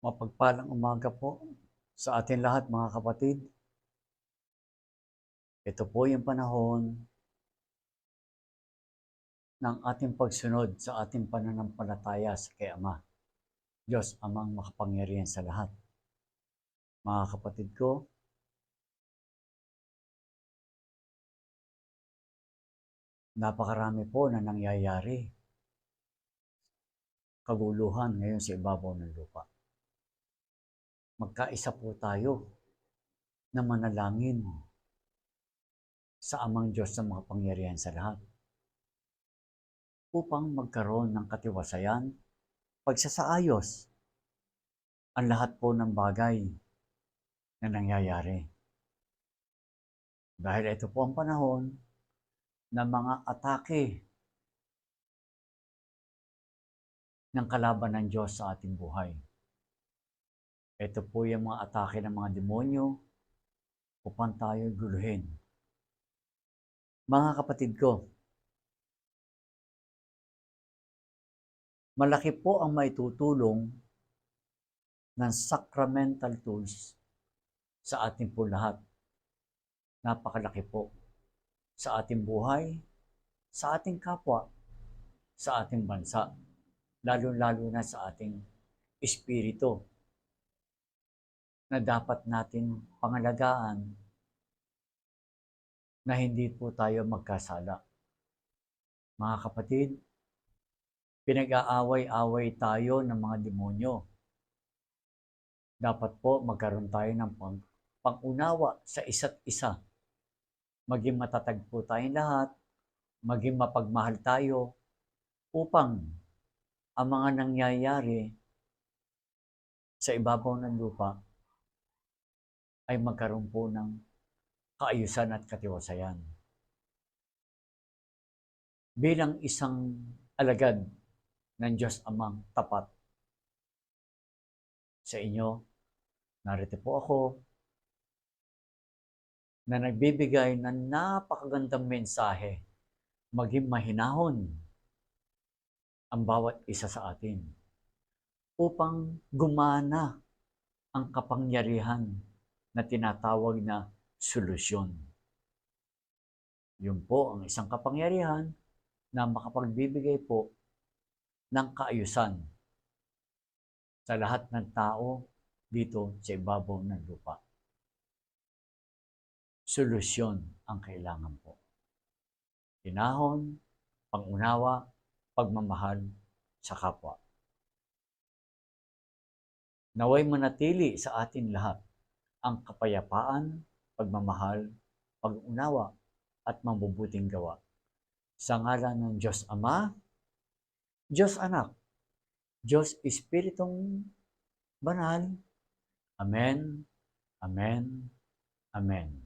Mapagpalang umaga po sa atin lahat mga kapatid. Ito po yung panahon ng ating pagsunod sa ating pananampalataya sa kay Ama, Diyos Amang makapangyarihan sa lahat. Mga kapatid ko, napakarami po na nangyayari, kaguluhan ngayon sa ibabaw ng lupa. Magkaisa po tayo na manalangin sa Amang Diyos na makapangyarihan sa lahat upang magkaroon ng katiwasayan, pagsasaayos ang lahat po ng bagay na nangyayari. Dahil ito po ang panahon ng mga atake ng kalaban ng Diyos sa ating buhay. Ito po yung mga atake ng mga demonyo upang tayo guluhin. Mga kapatid ko, malaki po ang maitutulong ng sacramental tools sa ating po lahat. Napakalaki po sa ating buhay, sa ating kapwa, sa ating bansa, lalo-lalo na sa ating espiritu na dapat natin pangalagaan na hindi po tayo magkasala. Mga kapatid, pinag-aaway-away tayo ng mga demonyo. Dapat po magkaroon tayo ng pang-unawa sa isa't isa. Maging matatag po tayong lahat, maging mapagmahal tayo upang ang mga nangyayari sa ibabaw ng lupa ay magkaroon po ng kaayusan at katiwasayan. Bilang isang alagad ng Diyos Amang tapat sa inyo, narito po ako na nagbibigay ng napakagandang mensahe, maging mahinahon ang bawat isa sa atin upang gumana ang kapangyarihan na tinatawag na solusyon. Yun po ang isang kapangyarihan na makapagbibigay po ng kaayusan sa lahat ng tao dito sa ibabaw ng lupa. Solusyon ang kailangan po. Hinahon, pangunawa, pagmamahal sa kapwa. Naway manatili sa atin lahat ang kapayapaan, pagmamahal, pag-unawa, at mabubuting gawa. Sa ngalan ng Diyos Ama, Diyos Anak, Diyos Espiritong Banal. Amen, Amen, Amen.